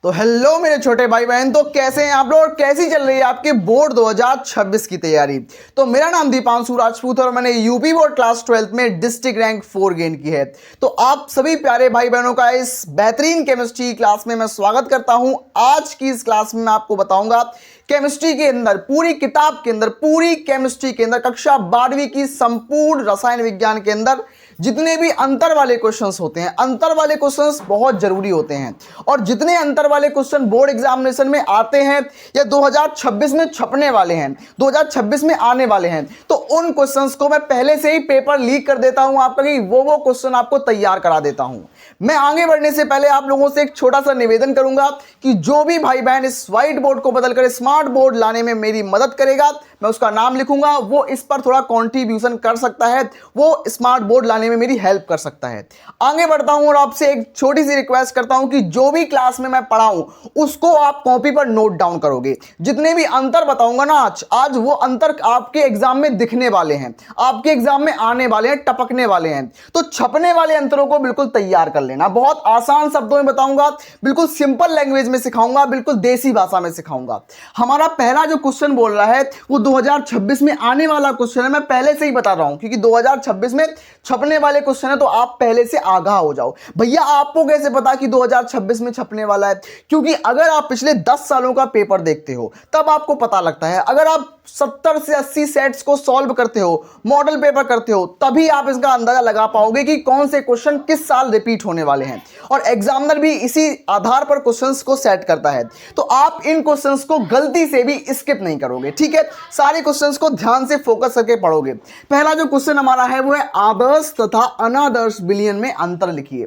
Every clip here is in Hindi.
तो हेलो मेरे छोटे भाई बहन, तो कैसे हैं आप लोग और कैसी चल रही है आपके बोर्ड 2026 की तैयारी। तो मेरा नाम दीपांशु राजपूत और मैंने यूपी बोर्ड क्लास 12th में डिस्ट्रिक्ट रैंक 4 गेन की है। तो आप सभी प्यारे भाई बहनों का इस बेहतरीन केमिस्ट्री क्लास में मैं स्वागत करता हूं। आज की इस क्लास में मैं आपको बताऊंगा केमिस्ट्री के अंदर, पूरी किताब के अंदर, पूरी केमिस्ट्री के अंदर, कक्षा 12वीं की संपूर्ण रसायन विज्ञान के अंदर जितने भी अंतर वाले क्वेश्चंस होते हैं, अंतर वाले क्वेश्चंस बहुत जरूरी होते हैं। और जितने अंतर वाले क्वेश्चन बोर्ड एग्जामिनेशन में आते हैं या 2026 में छपने वाले हैं, 2026 में आने वाले हैं, तो उन क्वेश्चंस को मैं पहले से ही पेपर लीक कर देता हूं आपका, कि वो क्वेश्चन आपको तैयार करा देता हूं। मैं आगे बढ़ने से पहले आप लोगों से एक छोटा सा निवेदन करूंगा कि जो भी भाई बहन इस व्हाइट बोर्ड को बदलकर स्मार्ट बोर्ड लाने में मेरी मदद करेगा, मैं उसका नाम लिखूंगा, वो इस पर थोड़ा कंट्रीब्यूशन कर सकता है, वो स्मार्ट बोर्ड लाने में मेरी हेल्प कर सकता है। आगे बढ़ता हूं और आपसे एक छोटी सी रिक्वेस्ट करता हूं कि जो भी क्लास में मैं पढ़ाऊं उसको आप कॉपी पर नोट डाउन करोगे। जितने भी अंतर बताऊंगा ना आज वो अंतर आपके एग्जाम में दिखने वाले हैं, आपके एग्जाम में आने वाले हैं, टपकने वाले हैं। तो छपने वाले अंतरों को बिल्कुल तैयार कर लेना। बहुत आसान शब्दों में बताऊंगा, बिल्कुल सिंपल लैंग्वेज में सिखाऊंगा, बिल्कुल देसी भाषा में सिखाऊंगा। हमारा पहला जो क्वेश्चन बोल रहा है वो 2026 में आने वाला क्वेश्चन है। मैं पहले से ही बता रहा हूं क्योंकि 2026 में छपने वाले क्वेश्चन है, तो आप पहले से आगाह हो जाओ। भैया आपको कैसे पता कि 2026 में छपने वाला है? क्योंकि अगर आप पिछले 10 सालों का पेपर देखते हो तब आपको पता लगता है। अगर आप 70 से 80 सेट्स को सॉल्व करते हो, मॉडल पेपर करते हो, तभी आप इसका अंदाजा लगा पाओगे कि कौन से क्वेश्चन किस साल रिपीट होने वाले हैं। और एग्जामिनर भी इसी आधार पर क्वेश्चंस को सेट करता है। तो आप इन क्वेश्चंस को गलती से भी स्किप नहीं करोगे, ठीक है? सारे क्वेश्चंस को ध्यान से फोकस करके पढ़ोगे। पहला जो क्वेश्चन हमारा है वो है आदर्श तथा अनादर्श विलयन में अंतर लिखिए।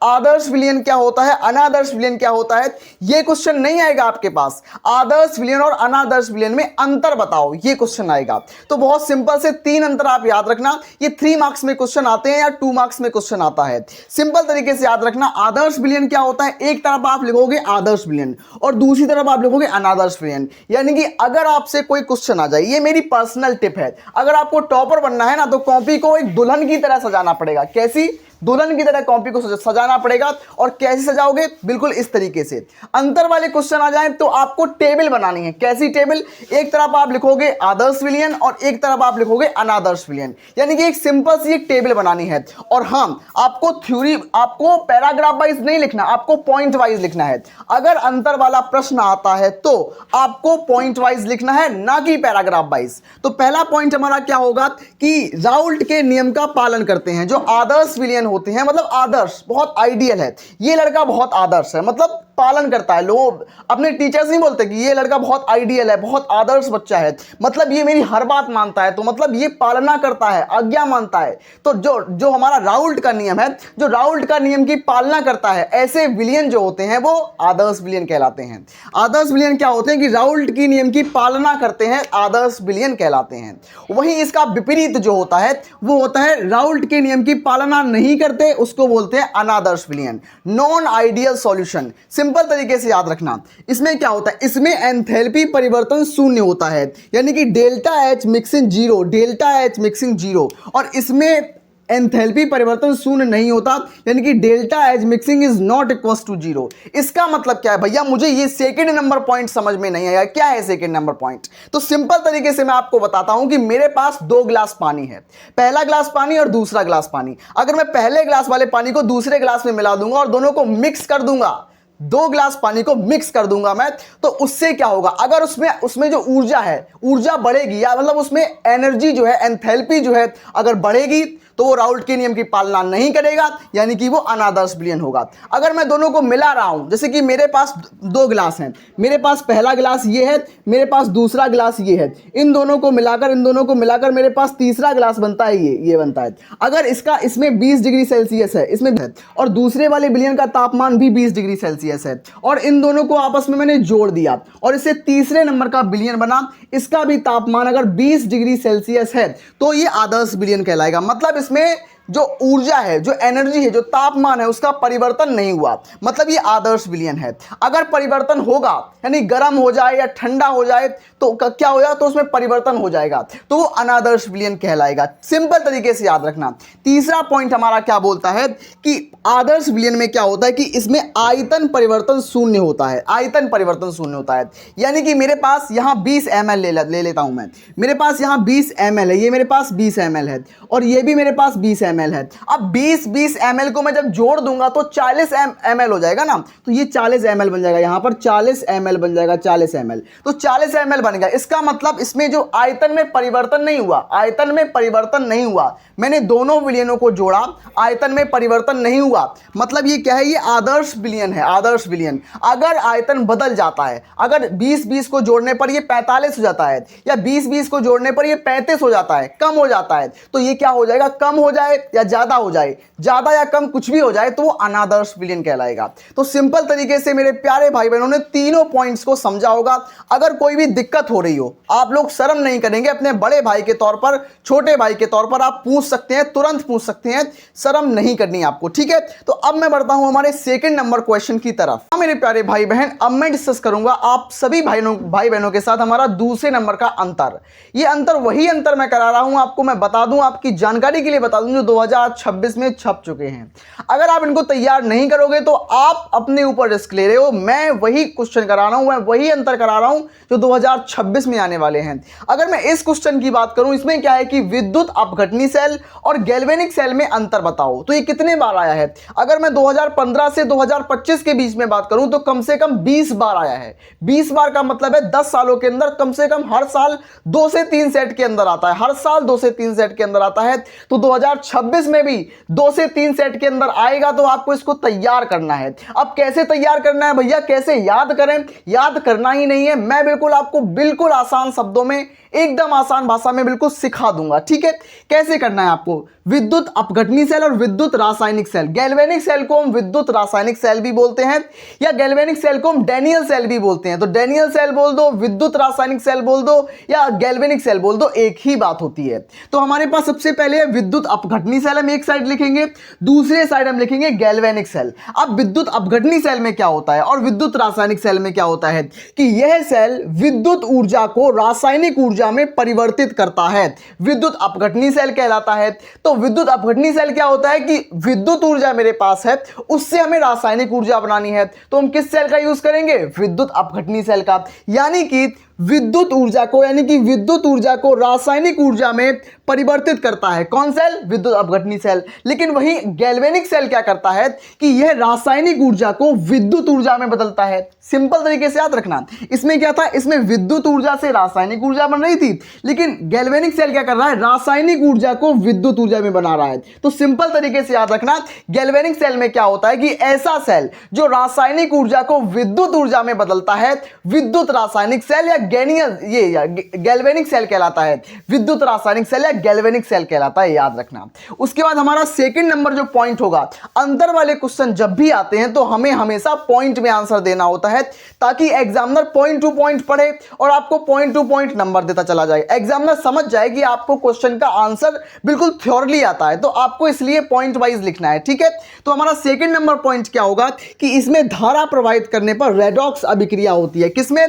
आदर्श विलयन क्या होता है, अनादर्श विलयन क्या होता है, ये क्वेश्चन नहीं आएगा आपके पास। आदर्श विलयन और अनादर्श विलयन में अंतर बताओ, ये क्वेश्चन आएगा। तो बहुत सिंपल से 3 अंतर आप याद रखना। ये 3 मार्क्स में क्वेश्चन आते हैं या 2 मार्क्स में क्वेश्चन आता है। सिंपल तरीके से याद रखना। आदर्श विलयन क्या होता है, एक तरफ आप लिखोगे आदर्श विलयन और दूसरी तरफ आप लिखोगे अनादर्श विलयन। यानी कि अगर आपसे कोई क्वेश्चन आ जाए, ये मेरी पर्सनल टिप है, अगर आपको टॉपर बनना है ना तो कॉपी को एक दुल्हन की तरह सजाना पड़ेगा। कैसी? दुल्हन की तरह कॉपी को सजाना पड़ेगा। और कैसे सजाओगे? बिल्कुल इस तरीके से। अंतर वाले क्वेश्चन आ जाए तो आपको टेबल बनानी है। कैसी टेबल? एक तरफ आप लिखोगे आदर्श विलयन और एक तरफ आप लिखोगे अनादर्श विलयन। यानी कि एक सिंपल सी एक टेबल बनानी है। और हाँ, आपको थ्योरी, आपको पैराग्राफ वाइज नहीं लिखना, आपको पॉइंट वाइज लिखना है। अगर अंतर वाला प्रश्न आता है तो आपको पॉइंट वाइज लिखना है, ना कि पैराग्राफ वाइज। तो पहला पॉइंट हमारा क्या होगा कि राउल्ट के नियम का पालन करते हैं। जो आदर्श विलयन होते हैं, मतलब आदर्श, बहुत आइडियल है, ये लड़का बहुत आदर्श है, मतलब पालन करता है। लोग अपने टीचर्स नहीं बोलते कि ये लड़का बहुत आइडियल है, बहुत आदर्श बच्चा है, मतलब ये मेरी हर बात मानता है, तो मतलब ये पालना करता है, आज्ञा मानता है। तो जो हमारा राउल्ट का नियम है, जो राउल्ट का नियम की पालना करता है, ऐसे विलयन जो होते हैं वो आदर्श विलयन कहलाते हैं। आदर्श विलयन क्या होते हैं कि राउल्ट की नियम की पालना करते हैं, आदर्श विलयन कहलाते हैं। वहीं इसका विपरीत जो होता है वो होता है राउल्ट के नियम की पालना नहीं करते, उसको बोलते हैं अनादर्श विलयन, नॉन आइडियल सॉल्यूशन। सिंपल तरीके से याद रखना। इसमें क्या होता है, इसमें एंथैल्पी परिवर्तन शून्य होता है, यानी कि delta H mixing zero, delta H mixing zero. और इसमें एंथैल्पी परिवर्तन शून्य नहीं होता, यानी कि delta H mixing is not equal to zero. इसका मतलब क्या है भैया? मुझे ये सेकंड नंबर पॉइंट समझ में नहीं आया। क्या है सेकंड नंबर पॉइंट? तो सिंपल तरीके से मैं आपको बताता हूं कि मेरे पास 2 ग्लास पानी है, पहला ग्लास पानी और दूसरा ग्लास पानी। अगर मैं पहले ग्लास वाले पानी को दूसरे ग्लास में मिला दूंगा और दोनों को मिक्स कर दूंगा, 2 ग्लास पानी को मिक्स कर दूंगा मैं, तो उससे क्या होगा? अगर उसमें जो ऊर्जा है, ऊर्जा बढ़ेगी, या मतलब उसमें एनर्जी जो है, एंथैल्पी जो है, अगर बढ़ेगी तो वो राउल्ट के नियम की पालना नहीं करेगा, यानी कि वो अनादर्श विलयन होगा। अगर मैं दोनों को मिला रहा हूं, जैसे कि मेरे पास 2 ग्लास हैं, मेरे पास पहला ग्लास ये है, मेरे पास दूसरा ग्लास ये है, इन दोनों को मिलाकर मेरे पास तीसरा ग्लास बनता है, ये बनता है। अगर इसमें 20 डिग्री सेल्सियस है, इसमें है, और दूसरे वाले विलयन का तापमान भी 20 डिग्री सेल्सियस है, और इन दोनों को आपस में मैंने जोड़ दिया और इससे तीसरे नंबर का विलयन बना। इसका भी तापमान अगर 20 डिग्री सेल्सियस है तो ये आदर्श विलयन कहलाएगा। मतलब इसमें जो ऊर्जा है, जो एनर्जी है, जो तापमान है, उसका परिवर्तन नहीं हुआ, मतलब ये आदर्श विलयन है। अगर परिवर्तन होगा यानी गर्म हो जाए या ठंडा हो जाए तो क्या हो जाए, तो उसमें परिवर्तन हो जाएगा, तो वो अनादर्श विलयन कहलाएगा। सिंपल तरीके से याद रखना। तीसरा पॉइंट हमारा क्या बोलता है कि आदर्श विलयन में क्या होता है कि इसमें आयतन परिवर्तन शून्य होता है। आयतन परिवर्तन शून्य होता है, यानी कि मेरे पास यहाँ 20 ml ले लेता हूँ मैं, मेरे पास यहाँ 20 ml है, ये मेरे पास 20 ml है और ये भी मेरे पास 20 ml है। अब 20 ml को मैं जब जोड़ दूंगा तो 40 ml हो जाएगा ना, तो ये 40 ml बन जाएगा, यहाँ पर 40 ml बन जाएगा, 40 ml, तो 40 ml बन गया। इसका मतलब इसमें जो आयतन में परिवर्तन नहीं हुआ, आयतन में परिवर्तन नहीं हुआ, मैंने दोनों विलयनों को जोड़ा, आयतन में परिवर्तन नहीं हुआ, मतलब ये क्या है, ये आदर्श विलयन है, आदर्श विलयन। अगर आयतन बदल जाता है, अगर 20-20 को जोड़ने पर ये 45 हो जाता है या 20-20 को जोड़ने पर ये 35 हो जाता है, कम हो जाता है, तो ये क्या हो जाएगा, कम हो जाए या ज्यादा हो जाए, ज्यादा या कम कुछ भी हो जाए तो वो अनादर्श विलयन कहलाएगा। तो सिंपल तरीके से मेरे प्यारे भाई बहनों ने तीनों पॉइंट्स को समझा होगा। अगर कोई भी दिक्कत हो रही हो, आप लोग शर्म नहीं करेंगे, अपने बड़े भाई के तौर पर, छोटे भाई के तौर पर आप पूछ सकते हैं, तुरंत पूछ सकते हैं, शर्म नहीं करनी आपको, ठीक है। तो अब मैं बढ़ता हूं हमारे सेकंड नंबर क्वेश्चन की तरफ। मेरे प्यारे भाई बहन, अब मैं डिस्कस करूंगा आप सभी भाई बहनों के साथ हमारा दूसरे नंबर का अंतर। ये अंतर वही अंतर मैं करा रहा हूं आपको, मैं बता दूं, आपकी जानकारी के लिए बता दूं, जो 2026 में छप चुके हैं। अगर आप इनको तैयार नहीं करोगे तो आप अपने ऊपर रिस्क ले रहे हो। मैं वही क्वेश्चन करा रहा हूं, मैं वही अंतर करा रहा हूं जो 2026 में आने वाले हैं। अगर मैं इस क्वेश्चन की बात करूं, इसमें क्या है कि विद्युत अपघटनी सेल और गैल्वेनिक सेल में अंतर बताओ, तो ये कितने बार आया है। अगर मैं 2015 से 2025 के बीच में बात करूं तो कम से कम 20 बार आया है। 20 बार का मतलब है 10 सालों के अंदर कम से कम हर साल 2 से 3 सेट के अंदर आता है, हर साल 2 से 3 सेट के अंदर आता है। तो 2026 में भी 2 से 3 सेट के अंदर आएगा, तो आपको इसको तैयार करना है। अब कैसे तैयार करना है भैया, कैसे याद करें, याद करना ही नहीं है, मैं बिल्कुल आपको बिल्कुल आसान शब्दों में, एकदम आसान भाषा में बिल्कुल सिखा दूंगा, ठीक है। कैसे करना है आपको, विद्युत अपघटनी सेल और विद्युत रासायनिक सेल। गैल्वेनिक सेल को हम विद्युत रासायनिक सेल भी बोलते हैं, या गैल्वेनिक सेल को हम डैनियल सेल भी बोलते हैं। तो डैनियल सेल बोल दो, विद्युत रासायनिक सेल बोल दो, या गैल्वेनिक सेल बोल दो, एक ही बात होती है। तो हमारे पास सबसे पहले विद्युत अपघटनी सेल हम एक साइड लिखेंगे, दूसरे साइड हम लिखेंगे गैल्वेनिक सेल। अब विद्युत अपघटनी सेल में क्या होता है और विद्युत रासायनिक सेल में क्या होता है कि यह सेल विद्युत ऊर्जा को रासायनिक ऊर्जा में परिवर्तित करता है, विद्युत अपघटनी सेल कहलाता है। तो विद्युत अपघटनी सेल क्या होता है कि विद्युत ऊर्जा मेरे पास है, उससे हमें रासायनिक ऊर्जा बनानी है, तो हम किस सेल का यूज करेंगे, विद्युत अपघटनी सेल का। यानी कि विद्युत ऊर्जा को, यानी कि विद्युत ऊर्जा को रासायनिक ऊर्जा में परिवर्तित करता है कौन सेल, विद्युत अपघटनी सेल। लेकिन वही गैल्वेनिक सेल क्या करता है कि यह रासायनिक ऊर्जा को विद्युत ऊर्जा में बदलता है। सिंपल तरीके से याद रखना, इसमें क्या था, इसमें विद्युत ऊर्जा से रासायनिक ऊर्जा बन रही थी, लेकिन गैल्वेनिक सेल क्या कर रहा है, रासायनिक ऊर्जा को विद्युत ऊर्जा में बना रहा है। तो सिंपल तरीके से याद रखना, गैल्वेनिक सेल में क्या होता है कि ऐसा सेल जो रासायनिक ऊर्जा को विद्युत ऊर्जा में बदलता है, विद्युत रासायनिक सेल या गैल्वेनिक सेल कहलाता है, विद्युत रासायनिक सेल या गैल्वेनिक सेल कहलाता है, याद रखना। उसके बाद हमारा सेकंड नंबर जो पॉइंट होगा, अंतर वाले क्वेश्चन जब भी आते हैं तो हमें हमेशा पॉइंट में आंसर देना होता है, ताकि एग्जामिनर पॉइंट टू पॉइंट पढ़े और आपको पॉइंट टू पॉइंट नंबर देता चला जाए। एग्जामिनर समझ जाए कि आपको क्वेश्चन का आंसर बिल्कुल थ्योरली आता है, तो आपको इसलिए पॉइंट वाइज लिखना है, ठीक है। तो हमारा सेकंड नंबर पॉइंट क्या होगा कि इसमें धारा प्रवाहित करने पर रेडॉक्स अभिक्रिया होती है, किसमें,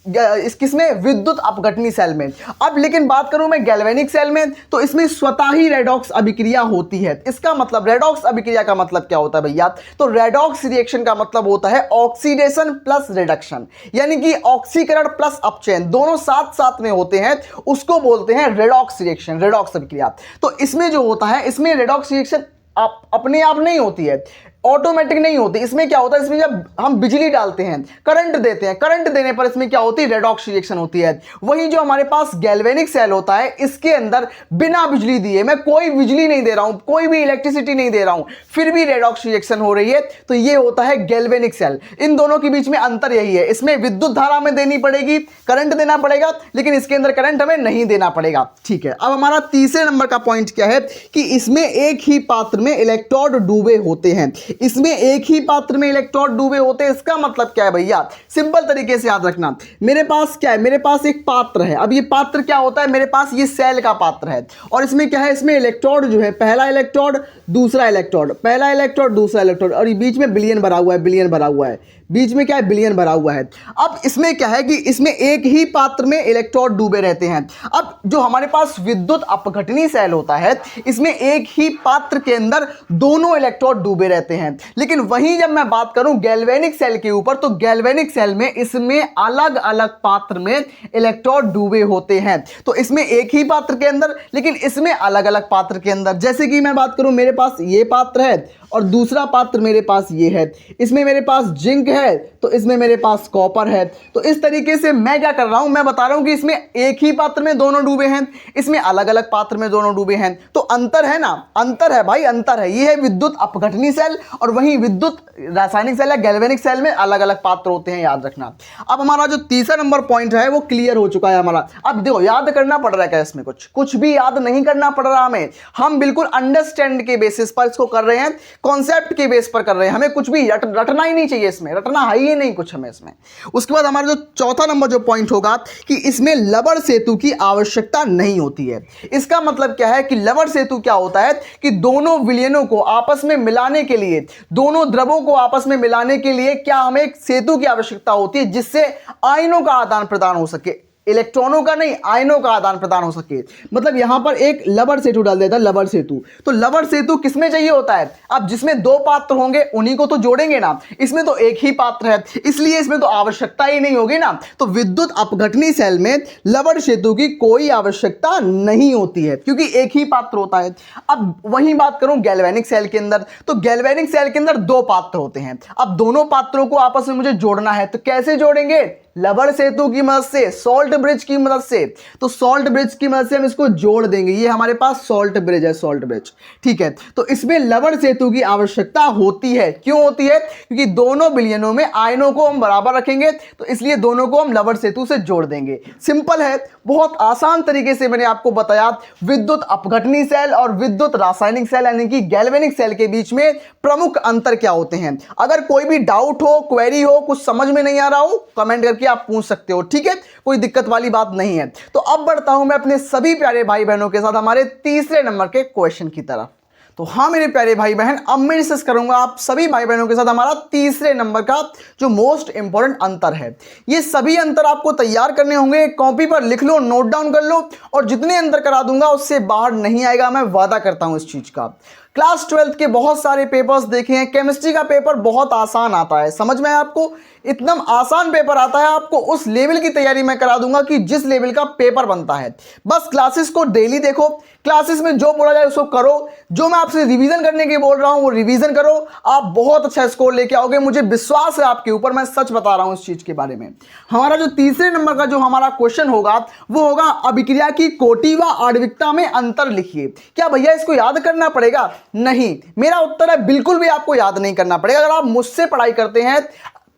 किसमें, विद्युत अपघटनी सेल में। अब लेकिन बात करूं मैं गैल्वेनिक सेल में, तो इसमें स्वतः ही रेडॉक्स अभिक्रिया होती है। इसका मतलब, रेडॉक्स अभिक्रिया का मतलब क्या होता है भैया, तो रेडॉक्स रिएक्शन का मतलब होता है ऑक्सीडेशन प्लस रिडक्शन, यानी कि ऑक्सीकरण प्लस अपचयन दोनों साथ साथ में होते हैं, उसको बोलते हैं रेडॉक्स रिएक्शन, रेडॉक्स अभिक्रिया। तो इसमें जो होता है, इसमें रेडॉक्स रिएक्शन अपने आप नहीं होती है, ऑटोमेटिक नहीं होती। इसमें क्या होता है, इसमें जब हम बिजली डालते हैं, करंट देते हैं, करंट देने पर इसमें क्या होती है, रेडॉक्स रिएक्शन होती है। वही जो हमारे पास गैल्वेनिक सेल होता है, इसके अंदर बिना बिजली दिए, मैं कोई बिजली नहीं दे रहा हूं, कोई भी इलेक्ट्रिसिटी नहीं दे रहा हूं, फिर भी रेडॉक्स रिएक्शन हो रही है, तो ये होता है गैल्वेनिक सेल। इन दोनों के बीच में अंतर यही है, इसमें विद्युत धारा हमें देनी पड़ेगी, करंट देना पड़ेगा, लेकिन इसके अंदर करंट हमें नहीं देना पड़ेगा, ठीक है। अब हमारा तीसरे नंबर का पॉइंट क्या है कि इसमें एक ही पात्र में इलेक्ट्रोड डूबे होते हैं, इसमें एक ही पात्र में इलेक्ट्रॉन डूबे होते हैं। इसका मतलब क्या है भैया, सिंपल तरीके से याद रखना। मेरे पास क्या है, मेरे पास एक पात्र है। अब ये पात्र क्या होता है, मेरे पास ये सेल का पात्र है और इसमें क्या है, इसमें इलेक्ट्रॉन जो है, पहला इलेक्ट्रॉन दूसरा इलेक्ट्रॉन, पहला इलेक्ट्रॉन दूसरा इलेक्ट्रॉन, और ये बीच में बिलियन भरा हुआ है, बिलियन भरा हुआ है, बीच में क्या है, बिलियन भरा हुआ है। अब इसमें क्या है कि इसमें एक ही पात्र में इलेक्ट्रॉन डूबे रहते हैं। अब जो हमारे पास विद्युत अपघटनी सेल होता है, इसमें एक ही पात्र के अंदर दोनों इलेक्ट्रॉन डूबे रहते हैं। लेकिन वहीं जब मैं बात करूं गैल्वेनिक सेल के ऊपर, तो गैल्वेनिक सेल में इसमें अलग अलग पात्र में इलेक्ट्रॉन डूबे होते हैं। तो इसमें एक ही पात्र के अंदर, लेकिन इसमें अलग अलग पात्र के अंदर। जैसे कि मैं बात करूं, मेरे पास ये पात्र है और दूसरा पात्र मेरे पास ये है। इसमें मेरे पास जिंक है तो इसमें मेरे पास कॉपर है। तो इस तरीके से मैं क्या कर रहा हूं, मैं बता रहा हूं कि इसमें एक ही पात्र में दोनों डूबे हैं, इसमें अलग अलग पात्र में दोनों डूबे हैं। तो अंतर है ना, अंतर है भाई, अंतर है। ये है विद्युत अपघटनी सेल और वहीं विद्युत रासायनिक सेल या गैल्वेनिक सेल में अलग अलग पात्र होते हैं, याद रखना। अब हमारा जो तीसरा नंबर पॉइंट है वो क्लियर हो चुका है हमारा। अब देखो, याद करना पड़ रहा है क्या इसमें, कुछ भी याद नहीं करना पड़ रहा हमें। हम बिल्कुल अंडरस्टैंड के बेसिस पर इसको कर रहे हैं, कॉन्सेप्ट के बेस पर कर रहे हैं। हमें कुछ भी रटना ही नहीं चाहिए इसमें, रटना है ही नहीं कुछ हमें इसमें। उसके बाद हमारा जो चौथा नंबर जो पॉइंट होगा कि इसमें लवण सेतु की आवश्यकता नहीं होती है। इसका मतलब क्या है कि लवण सेतु क्या होता है कि दोनों विलयनों को आपस में मिलाने के लिए, दोनों द्रवों को आपस में मिलाने के लिए क्या हमें एक सेतु की आवश्यकता होती है, जिससे आयनों का आदान प्रदान हो सके। इलेक्ट्रॉनों का नहीं, आयनों का आदान प्रदान हो सके। मतलब यहां पर एक लवण सेतु डाल देता है, लवण सेतु। तो लवण सेतु किसमें चाहिए होता है, अब जिसमें दो पात्र होंगे उन्हीं को तो जोड़ेंगे ना। इसमें तो एक ही पात्र है, इसलिए इसमें तो आवश्यकता ही नहीं होगी ना। तो विद्युत अपघटनी सेल में लवण सेतु की कोई आवश्यकता नहीं होती है, क्योंकि एक ही पात्र होता है। अब वही बात करूं गैल्वेनिक सेल के अंदर, तो गैल्वेनिक सेल के अंदर दो पात्र होते हैं। अब दोनों पात्रों को आपस में मुझे जोड़ना है, तो कैसे जोड़ेंगे, लवण सेतु की मदद से, सॉल्ट ब्रिज की मदद से। तो सॉल्ट ब्रिज की मदद से हम इसको जोड़ देंगे। ये हमारे पास सॉल्ट ब्रिज है, सॉल्ट ब्रिज, ठीक है। तो इसमें लवण सेतु की आवश्यकता होती है। क्यों होती है, क्योंकि दोनों विलयनों में आयनों को हम बराबर रखेंगे, तो इसलिए दोनों को हम लवण सेतु से जोड़ देंगे। सिंपल है, बहुत आसान तरीके से मैंने आपको बताया विद्युत अपघटनी सेल और विद्युत रासायनिक सेल यानी कि गैल्वेनिक सेल के बीच में प्रमुख अंतर क्या होते हैं। अगर कोई भी डाउट हो, क्वेरी हो, कुछ समझ में नहीं आ रहा हो, कमेंट करके आप पूछ सकते हो, ठीक है, कोई दिक्कत वाली बात नहीं है। तो अब बढ़ता हूं मैं अपने सभी प्यारे भाई बहनों के साथ हमारे तीसरे नंबर के क्वेश्चन की तरफ। तो हाँ मेरे प्यारे भाई बहन, अब मैं डिस्कस करूंगा आप सभी भाई बहनों के साथ हमारा तीसरे नंबर का जो मोस्ट इंपॉर्टेंट अंतर है। ये सभी अंतर आपको तैयार करने होंगे, कॉपी पर लिख लो, नोट डाउन कर लो, और जितने अंतर करा दूंगा उससे बाहर नहीं आएगा, मैं वादा करता हूं इस चीज का। क्लास 12 के बहुत सारे पेपर्स देखे हैं, केमिस्ट्री का पेपर बहुत आसान आता है, समझ में आपको, एकदम आसान पेपर आता है। आपको उस लेवल की तैयारी मैं करा दूंगा कि जिस लेवल का पेपर बनता है। बस क्लासेस को डेली देखो, क्लासेस में जो बोला जाए उसको करो, जो मैं आपसे रिवीजन करने के बोल रहा हूं वो रिवीजन करो, आप बहुत अच्छा स्कोर लेके आओगे, मुझे विश्वास है आपके ऊपर, मैं सच बता रहा हूं इस चीज के बारे में। हमारा जो तीसरे नंबर का जो हमारा क्वेश्चन होगा वो होगा अभिक्रिया की कोटि व आणविकता में अंतर लिखिए। क्या भैया इसको याद करना पड़ेगा? नहीं, मेरा उत्तर है बिल्कुल भी आपको याद नहीं करना पड़ेगा। अगर आप मुझसे पढ़ाई करते हैं,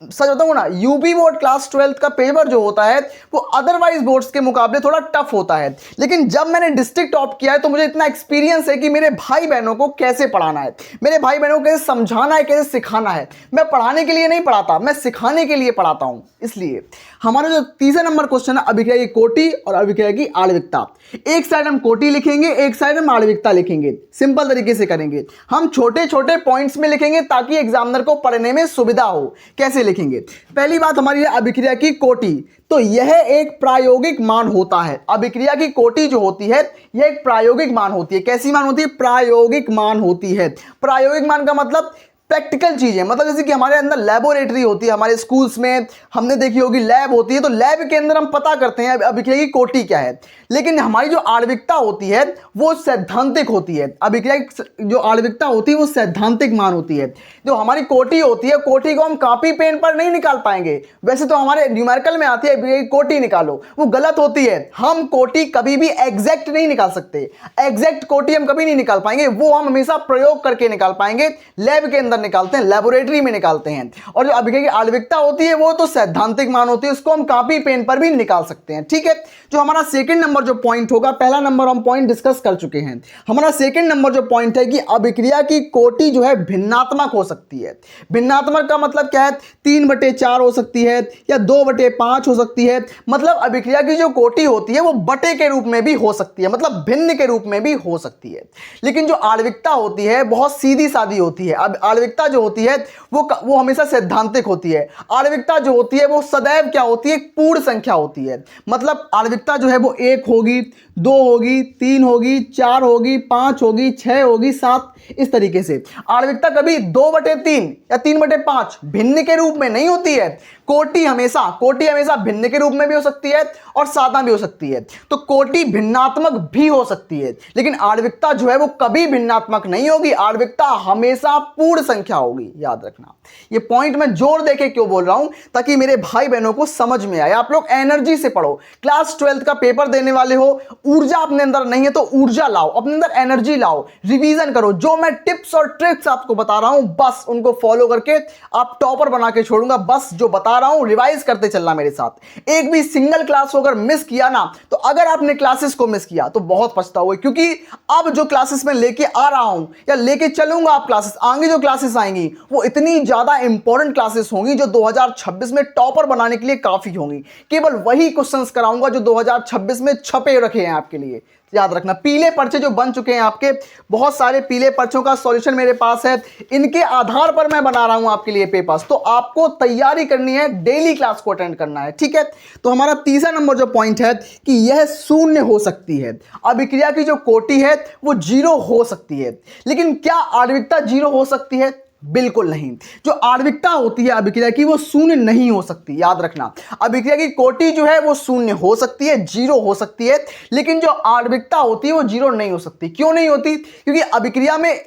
सच बताऊं ना, यूपी बोर्ड क्लास 12 का पेपर जो होता है वो अदरवाइज बोर्ड्स के मुकाबले थोड़ा टफ होता है, लेकिन जब मैंने डिस्ट्रिक्ट टॉप किया है तो मुझे इतना एक्सपीरियंस है कि मेरे भाई बहनों को कैसे पढ़ाना है, मेरे भाई बहनों को कैसे समझाना है, कैसे सिखाना है। मैं पढ़ाने के लिए नहीं पढ़ाता, मैं सिखाने के लिए पढ़ाता हूं। इसलिए हमारा जो तीसरा नंबर क्वेश्चन है अभिक्रिया की कोटि और अभिक्रिया की आणविकता। एक साइड हम कोटि लिखेंगे, एक साइड हम आणविकता लिखेंगे। सिंपल तरीके से करेंगे, हम छोटे छोटे पॉइंट्स में लिखेंगे ताकि एग्जामिनर को पढ़ने में सुविधा हो। कैसे लिखेंगे? पहली बात हमारी है अभिक्रिया की कोटि, तो यह एक प्रायोगिक मान होता है। अभिक्रिया की कोटि जो होती है यह एक प्रायोगिक मान होती है। कैसी मान होती है? प्रायोगिक मान होती है। प्रायोगिक मान का मतलब प्रैक्टिकल चीजें, मतलब जैसे कि हमारे अंदर लेबोरेटरी होती है, हमारे स्कूल्स में हमने देखी होगी लैब होती है, तो लैब के अंदर हम पता करते हैं अभिक्रिया की कोटि क्या है। लेकिन हमारी जो आणविकता होती है वो सैद्धांतिक होती है। अभिक्रिया की जो आणविकता होती है वो सैद्धांतिक मान होती है। जो हमारी कोटि होती है, कोटि को हम कॉपी पेन पर नहीं निकाल पाएंगे। वैसे तो हमारे न्यूमेरिकल में आती है कोटि निकालो, वो गलत होती है। हम कोटि कभी भी एग्जैक्ट नहीं निकाल सकते, एग्जैक्ट कोटि हम कभी नहीं निकाल पाएंगे, वो हम हमेशा प्रयोग करके निकाल पाएंगे, लैब के अंदर अंदर निकालते हैं, लेबोरेटरी में निकालते हैं। और जो अभिक्रिया की आणविकता होती है वो तो सैद्धांतिक मान होती है, उसको हम कॉपी पेन पर भी निकाल सकते हैं। ठीक है, जो हमारा सेकंड नंबर जो पॉइंट होगा, पहला नंबर हम पॉइंट डिस्कस कर चुके हैं। हमारा सेकंड नंबर जो पॉइंट है कि अभिक्रिया की कोटि जो है भिन्नात्मक हो सकती है। भिन्नात्मक का मतलब क्या है? 3/4 हो सकती है या 2/5 हो सकती है। मतलब अभिक्रिया की जो कोटि होती है वो बटे के रूप में भी हो सकती है, मतलब भिन्न के रूप में भी हो सकती है। लेकिन जो आणविकता होती है बहुत सीधी सादी होती है। अब आणविकता जो होती है वो हमेशा सैद्धांतिक होती है। आणविकता जो होती है वो सदैव क्या होती है? पूर्ण संख्या होती है। मतलब आणविकता जो है वो 1 होगी, 2 होगी, 3 होगी, 4 होगी, 5 होगी, 6 होगी, 7, इस तरीके से। आणविकता कभी 2/3 या 3/5 भिन्न के रूप में नहीं होती है। कोटि हमेशा भिन्न के रूप में भी हो सकती है और सादा भी हो सकती है। तो कोटि भिन्नात्मक भी हो सकती है, लेकिन आणविकता जो है वो कभी भिन्नात्मक नहीं होगी। आणविकता हमेशा पूर्ण संख्या होगी, याद रखना। ये पॉइंट मैं जोर देके क्यों बोल रहा हूं? ताकि मेरे भाई बहनों को समझ में आए। आप लोग एनर्जी से पढ़ो, क्लास 12th का पेपर देने वाले हो, ऊर्जा अपने अंदर नहीं है तो ऊर्जा लाओ, अपने अंदर एनर्जी लाओ, रिवीजन करो। जो मैं टिप्स और ट्रिक्स आपको बता रहा हूं बस उनको फॉलो करके आप टॉपर बना के छोड़ूंगा। बस जो बता रहा हूं रिवाइज करते चलना मेरे साथ। एक भी सिंगल क्लास को अगर मिस किया ना, तो अगर आपने क्लासेस को मिस किया तो बहुत पछताओगे, क्योंकि अब जो क्लासेस मैं लेके आ रहा हूं या लेके चलूंगा, आप क्लासेस आगे जो क्लासेस आएंगी वो इतनी ज्यादा इंपॉर्टेंट क्लासेस होंगी जो 2026 में टॉपर बनाने के लिए काफी होंगी। केवल वही क्वेश्चंस कराऊंगा जो 2026 में छपे रखे हैं आपके लिए। याद रखना, पीले पर्चे जो बन चुके हैं आपके, बहुत सारे पीले पर्चों का सॉल्यूशन मेरे पास है, इनके आधार पर मैं बना रहा हूं आपके लिए पेपर्स। तो आपको तैयारी करनी है, डेली क्लास को अटेंड करना है। ठीक है, तो हमारा तीसरा नंबर जो पॉइंट है कि यह शून्य हो सकती है। अभिक्रिया की जो कोटि है वो 0 हो सकती है। लेकिन क्या आणविकता 0 हो सकती है? बिल्कुल नहीं। जो आणविकता होती है अभिक्रिया की वो शून्य नहीं हो सकती, याद रखना। अभिक्रिया की कोटि जो है वो शून्य हो सकती है, 0 हो सकती है, लेकिन जो आणविकता होती है वो 0 नहीं हो सकती। क्यों नहीं होती? क्योंकि अभिक्रिया में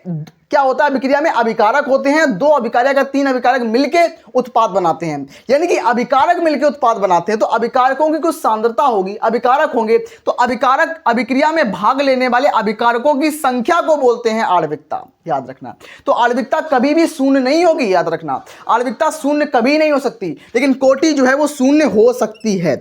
क्या होता है? अभिक्रिया में अभिकारक होते हैं, 2 अभिकारक या 3 अभिकारक मिलकर उत्पाद बनाते हैं। यानी कि अभिकारक मिलकर उत्पाद बनाते हैं तो अभिकारकों की कुछ सांद्रता होगी, अभिकारक होंगे, तो अभिकारक अभिक्रिया में भाग लेने वाले अभिकारकों की संख्या को बोलते हैं आणविकता, याद रखना। तो आणविकता कभी भी शून्य नहीं होगी, याद रखना। आणविकता शून्य कभी नहीं हो सकती, लेकिन कोटि जो है वो शून्य हो सकती है।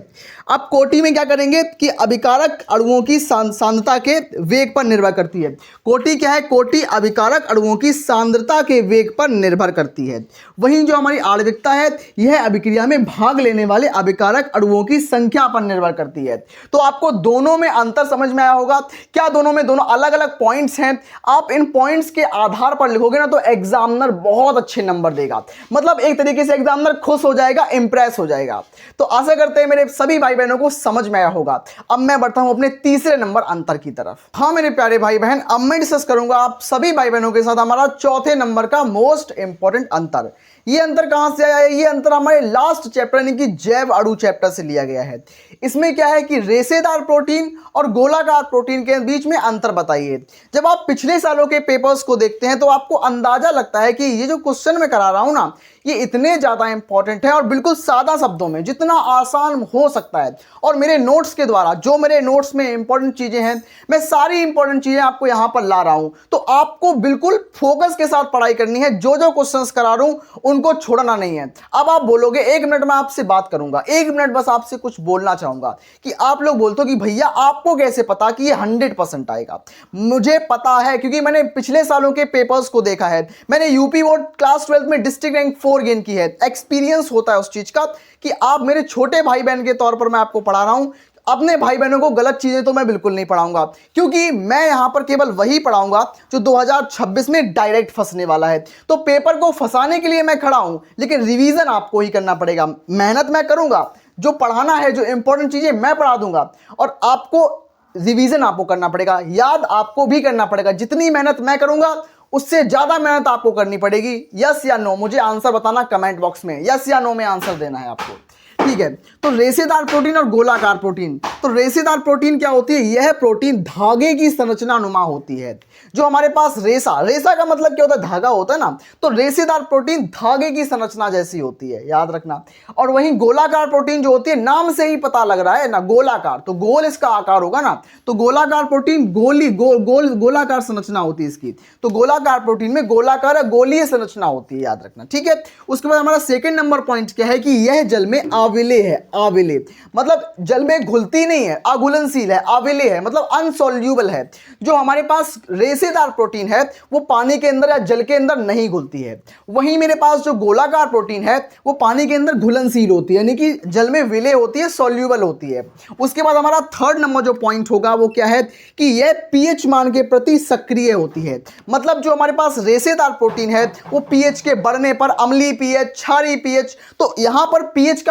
अब कोटि में क्या करेंगे कि अभिकारक अणुओं की सांद्रता के वेग पर निर्भर करती है। कोटि क्या है? कोटि अभिकारक अणुओं की सांद्रता के वेग पर निर्भर करती है। वहीं जो हमारी आणविकता है यह अभिक्रिया में भाग लेने वाले अभिकारक अणुओं की संख्या पर निर्भर करती है। तो आपको दोनों में अंतर समझ में आया होगा। क्या दोनों में दोनों अलग अलग पॉइंट्स हैं? आप इन पॉइंट्स के आधार पर लिखोगे ना तो एग्जामिनर बहुत अच्छे नंबर देगा। मतलब एक तरीके से एग्जामिनर खुश हो जाएगा, इंप्रेस हो जाएगा। तो आशा करते हैं मेरे सभी भाई बहनों को समझ में आया होगा। अब मैं बढ़ता हूं अपने तीसरे नंबर अंतर की तरफ। हाँ मेरे प्यारे भाई बहन, अब मैं डिस्कस करूंगा आप सभी भाई बहनों के साथ हमारा चौथे नंबर का मोस्ट इंपॉर्टेंट अंतर। ये अंतर कहां से आया है? ये अंतर हमारे लास्ट चैप्टर यानी कि जैव अणु चैप्टर से लिया गया है। इसमें क्या है कि रेशेदार प्रोटीन और गोलाकार प्रोटीन के बीच में अंतर बताइए। जब आप पिछले सालों के पेपर्स को देखते हैं तो आपको अंदाजा लगता है कि ये जो क्वेश्चन मैं करा रहा हूं ना, ये इतने ज्यादा इंपॉर्टेंट है और बिल्कुल सादा शब्दों में जितना आसान हो सकता है। और मेरे नोट्स के द्वारा जो मेरे नोट्स में इंपॉर्टेंट चीजें हैं, मैं सारी इंपॉर्टेंट चीजें आपको यहां पर ला रहा हूं। तो आपको बिल्कुल फोकस के साथ पढ़ाई करनी है। जो जो क्वेश्चंस करा रहा हूं उनको छोड़ना नहीं है। अब आप बोलोगे 1 मिनट में आपसे बात करूंगा, 1 मिनट बस आपसे कुछ बोलना चाहूंगा कि आप लोग बोलते हो कि भैया आपको कैसे पता कि ये 100% आएगा? मुझे पता है क्योंकि मैंने पिछले सालों के पेपर्स को देखा है। मैंने यूपी बोर्ड क्लास 12 में डिस्ट्रिक्ट रैंक 4 गेन की है। एक्सपीरियंस होता है उस चीज का कि आप मेरे छोटे भाई बहन के तौर पर मैं आपको पढ़ा रहा हूं। अपने भाई बहनों को गलत चीजें तो मैं बिल्कुल नहीं पढ़ाऊंगा, क्योंकि मैं यहां पर केवल वही पढ़ाऊंगा जो 2026 में डायरेक्ट फंसने वाला है। तो पेपर को फंसाने के लिए मैं खड़ा हूं, लेकिन रिवीजन आपको ही करना पड़ेगा। मेहनत मैं करूंगा, जो पढ़ाना है, जो इंपॉर्टेंट चीजें मैं पढ़ा दूंगा, और आपको रिवीजन आपको करना पड़ेगा, याद आपको भी करना पड़ेगा। जितनी मेहनत मैं करूंगा उससे ज्यादा मेहनत आपको करनी पड़ेगी। यस या नो मुझे आंसर बताना कमेंट बॉक्स में, यस या नो में आंसर देना है आपको। ठीक है। तो रेशेदार प्रोटीन और गोलाकार प्रोटीन, तो रेशेदार प्रोटीन क्या होती है, यह प्रोटीन धागे की संरचना नुमा होती है। जो हमारे पास रेशा, रेशा का मतलब क्या होता है, धागा होता है ना, तो रेशेदार प्रोटीन धागे की संरचना जैसी होती है, याद रखना। और वहीं गोलाकार प्रोटीन जो होती है, नाम से ही पता लग रहा है ना, गोलाकार, तो गोल इसका आकार होगा ना, तो गोलाकार प्रोटीन गोलाकार संरचना होती है इसकी। तो गोलाकार प्रोटीन में गोलाकार गोलीय संरचना होती है, याद रखना, ठीक है। उसके बाद हमारा सेकंड नंबर पॉइंट क्या है कि यह जल में आविले है। आविले मतलब जल में घुलती नहीं है, अघुलनशील है। आविले है मतलब अनसोल्यूबल है। जो हमारे पास रेशेदार प्रोटीन है वो पानी के अंदर या जल के अंदर नहीं घुलती है। वहीं मेरे पास जो गोलाकार प्रोटीन है वो पानी के अंदर घुलनशील होती है, यानी कि जल में विलय होती है, सोल्यूबल होती है। उसके बाद हमारा थर्ड नंबर जो पॉइंट होगा वो क्या है कि यह पीएच मान के प्रति सक्रिय होती है। मतलब जो हमारे पास रेशेदार प्रोटीन है वो पीएच के बढ़ने पर, अम्लीय पीएच, क्षारीय पीएच, तो यहां पर पीएच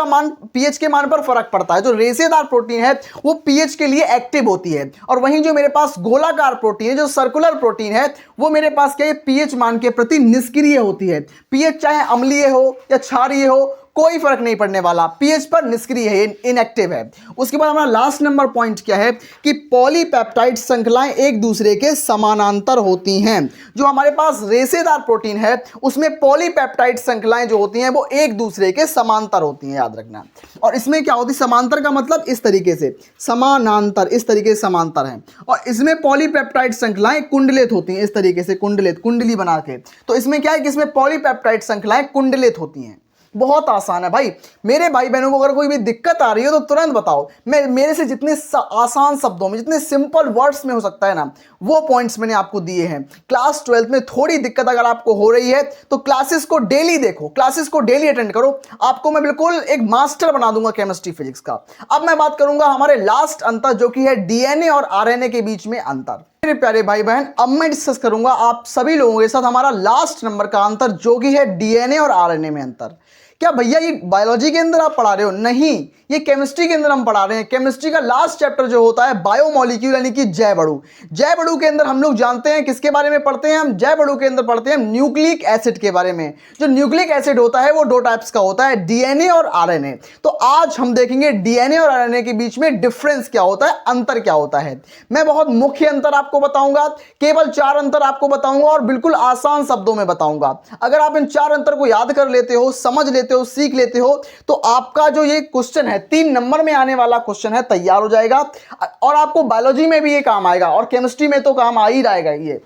के मान पर फर्क पड़ता है। जो रेशेदार प्रोटीन है वो पीएच के लिए एक्टिव होती है, और वहीं जो मेरे पास गोलाकार प्रोटीन है, जो सर्कुलर प्रोटीन है, वो मेरे पास क्या है, पीएच मान के प्रति निष्क्रिय होती है। पीएच चाहे अम्लीय हो या क्षारीय हो, कोई फर्क नहीं पड़ने वाला, पीएच पर निष्क्रिय है, इनएक्टिव है। उसके बाद हमारा लास्ट नंबर पॉइंट क्या है कि पॉलीपेप्टाइड श्रृंखलाएं एक दूसरे के समानांतर होती हैं। जो हमारे पास रेशेदार प्रोटीन है उसमें पॉलीपेप्टाइड श्रृंखलाएं जो होती हैं वो एक दूसरे के समांतर होती हैं, याद रखना। और इसमें क्या होती है, समांतर का मतलब इस तरीके से, समानांतर, इस तरीके से समांतर है। और इसमें पॉलीपेप्टाइड श्रृंखलाएं कुंडलित होती हैं, इस तरीके से कुंडलित, कुंडली बना के। तो इसमें क्या है कि इसमें पॉलीपेप्टाइड श्रृंखलाएं कुंडलित होती हैं। बहुत आसान है भाई। मेरे भाई बहनों को अगर कोई भी दिक्कत आ रही है तो तुरंत बताओ। मेरे से जितने आसान शब्दों में, जितने सिंपल वर्ड्स में हो सकता है ना, वो पॉइंट्स मैंने आपको दिए हैं। क्लास 12th में थोड़ी दिक्कत अगर आपको हो रही है तो क्लासेस को डेली देखो, क्लासेस को डेली अटेंड करो। आपको मैं बिल्कुल एक मास्टर बना दूंगा केमिस्ट्री फिजिक्स का। अब मैं बात करूंगा हमारे लास्ट अंतर, जो कि है डीएनए और आरएनए के बीच में अंतर। मेरे प्यारे भाई बहन, अब मैं डिस्कस करूंगा आप सभी लोगों के साथ हमारा लास्ट नंबर का अंतर, जो कि है डीएनए और आरएनए में अंतर। क्या भैया ये बायोलॉजी के अंदर आप पढ़ा रहे हो? नहीं, ये केमिस्ट्री के अंदर हम पढ़ा रहे हैं। केमिस्ट्री का लास्ट चैप्टर जो होता है बायोमोलिक्यूल, यानी कि जैव अणु। जैव अणु के अंदर हम लोग जानते हैं किसके बारे में पढ़ते हैं, हम जैव अणु के अंदर पढ़ते हैं न्यूक्लिक एसिड के बारे में। जो न्यूक्लिक एसिड होता है वो दो टाइप्स का होता है, डीएनए और आरएनए। तो आज हम देखेंगे डीएनए और आरएनए के बीच में डिफरेंस क्या होता है, अंतर क्या होता है। मैं बहुत मुख्य अंतर आपको बताऊंगा, केवल 4 अंतर आपको बताऊंगा और बिल्कुल आसान शब्दों में बताऊंगा। अगर आप इन 4 अंतर को याद कर लेते हो, समझ लेते हो, सीख लेते हो, तो आपका जो ये क्वेश्चन है 3 नंबर में आने वाला क्वेश्चन है, तैयार हो जाएगा। और आपको बायोलॉजी में भी ये काम आएगा और केमिस्ट्री में तो काम आ ही रहेगा ये।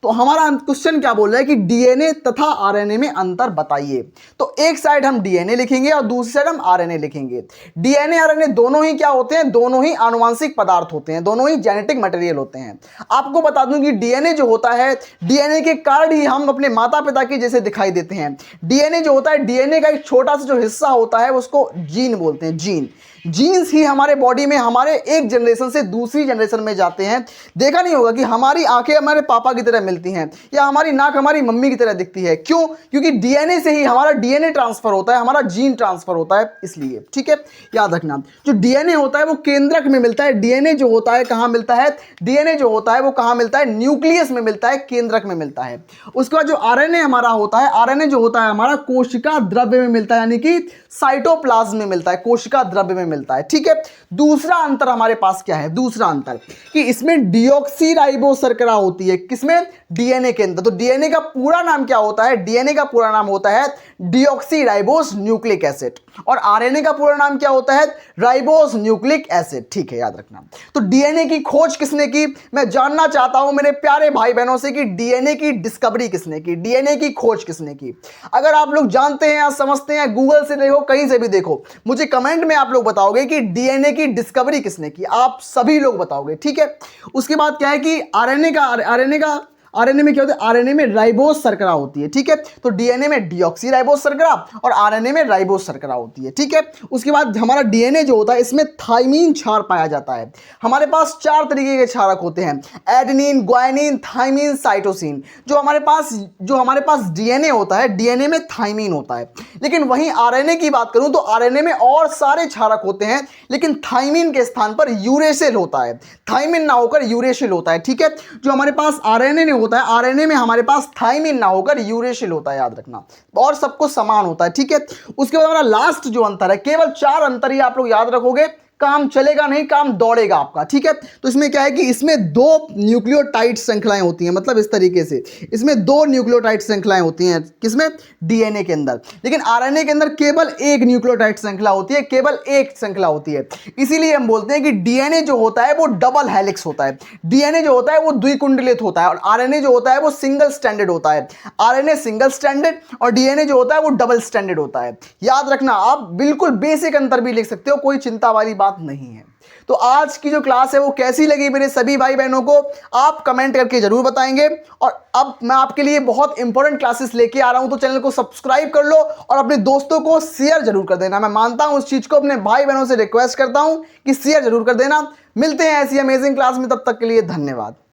तो हमारा क्वेश्चन क्या बोल रहा है कि डीएनए तथा आरएनए में अंतर बताइए। तो एक साइड हम डीएनए लिखेंगे और दूसरी साइड हम आरएनए लिखेंगे। डीएनए आरएनए दोनों ही क्या होते हैं, दोनों ही आनुवांशिक पदार्थ होते हैं, दोनों ही जेनेटिक मटेरियल होते हैं। आपको बता दूं कि डीएनए जो होता है, डीएनए के कारण ही हम अपने माता पिता के जैसे दिखाई देते हैं। डीएनए जो होता है, डीएनए का एक छोटा सा जो हिस्सा होता है उसको जीन बोलते हैं, जीन। जीन्स ही हमारे बॉडी में हमारे एक जनरेशन से दूसरी जनरेशन में जाते हैं। देखा नहीं होगा कि हमारी आंखें हमारे पापा की तरह मिलती हैं या हमारी नाक हमारी मम्मी की तरह दिखती है। क्यों? क्योंकि डीएनए से ही हमारा डीएनए ट्रांसफर होता है, हमारा जीन ट्रांसफर होता है, इसलिए। ठीक है, याद रखना। जो डीएनए होता है वो केंद्रक में मिलता है। डीएनए जो होता है कहां मिलता है, डीएनए जो होता है वो कहां मिलता है, न्यूक्लियस में मिलता है, केंद्रक में मिलता है। उसके बाद जो आरएनए हमारा होता है, आरएनए जो होता है हमारा कोशिका द्रव्य में मिलता है, यानी कि साइटोप्लाज्म में मिलता है, कोशिका द्रव्य में मिलता है। ठीक है। दूसरा अंतर हमारे पास क्या है, दूसरा अंतर कि इसमें डीऑक्सीराइबो शर्करा होती है। किसमें? डीएनए के अंदर। तो डीएनए का पूरा नाम क्या होता है, डीएनए का पूरा नाम होता है डीऑक्सीराइबोस न्यूक्लिक एसिड। और आरएनए का पूरा नाम क्या होता है, राइबोस न्यूक्लिक एसिड। ठीक है, याद रखना। तो डीएनए की खोज किसने की? मैं जानना चाहता हूं मेरे प्यारे भाई बहनों से कि डीएनए की डिस्कवरी किसने की, डीएनए की खोज किसने की। अगर आप लोग जानते हैं या समझते हैं, गूगल से देखो, कहीं से भी देखो, मुझे कमेंट में आप लोग बताओगे कि डीएनए की डिस्कवरी किसने की। आप सभी लोग बताओगे। ठीक है। उसके बाद क्या है कि आरएनए में क्या होता है, आरएनए में राइबोस शर्करा होती है। ठीक है। तो डीएनए में डीऑक्सीराइबोस शर्करा और आरएनए में राइबोस शर्करा होती है। ठीक है। उसके बाद हमारा डीएनए जो होता है इसमें थाइमीन क्षार पाया जाता है। हमारे पास 4 तरीके के क्षारक होते हैं, एडेनिन, ग्वानिन, थाइमीन, साइटोसिन। जो हमारे पास डीएनए होता है, डीएनए में थाइमीन होता है। लेकिन वहीं आरएनए की बात करूं तो आरएनए में और सारे क्षारक होते हैं, लेकिन थाइमीन के स्थान पर यूरेसिल होता है। थाइमीन ना होकर यूरेसिल होता है। ठीक है। जो हमारे पास आरएनए होता होता है, आरएनए में हमारे पास थाइमिन ना होकर यूरेसिल होता है, याद रखना, और सबको समान होता है, ठीक है। उसके बाद हमारा लास्ट जो अंतर है, केवल 4 अंतर ही आप लोग याद रखोगे, काम चलेगा नहीं, काम दौड़ेगा आपका, ठीक है। तो इसमें क्या है कि इसमें 2 न्यूक्लियोटाइड श्रृंखलाएं होती हैं, मतलब इस तरीके से इसमें 2 न्यूक्लियोटाइड श्रृंखलाएं होती हैं, किसमें, डीएनए के अंदर। लेकिन आरएनए के अंदर केवल 1 न्यूक्लियोटाइड श्रृंखला होती है, केवल 1 श्रृंखला होती है। इसीलिए हम बोलते हैं कि डीएनए जो होता है वो डबल हेलिक्स होता है, डीएनए जो होता है वो द्विकुंडलित होता है, और आरएनए जो होता है वो सिंगल स्टैंडर्ड होता है। आरएनए सिंगल स्टैंडर्ड और डीएनए जो होता है वो डबल स्टैंडर्ड होता है। याद रखना, आप बिल्कुल बेसिक अंतर भी लिख सकते हो, कोई चिंता वाली बात नहीं है। तो आज की जो क्लास है वो कैसी लगी मेरे सभी भाई बहनों को, आप कमेंट करके जरूर बताएंगे। और अब मैं आपके लिए बहुत इंपॉर्टेंट क्लासेस लेके आ रहा हूं, तो चैनल को सब्सक्राइब कर लो और अपने दोस्तों को शेयर जरूर कर देना। मैं मानता हूं उस चीज को, अपने भाई बहनों से रिक्वेस्ट करता हूं कि शेयर जरूर कर देना। मिलते हैं ऐसी अमेजिंग क्लास में, तब तक के लिए धन्यवाद।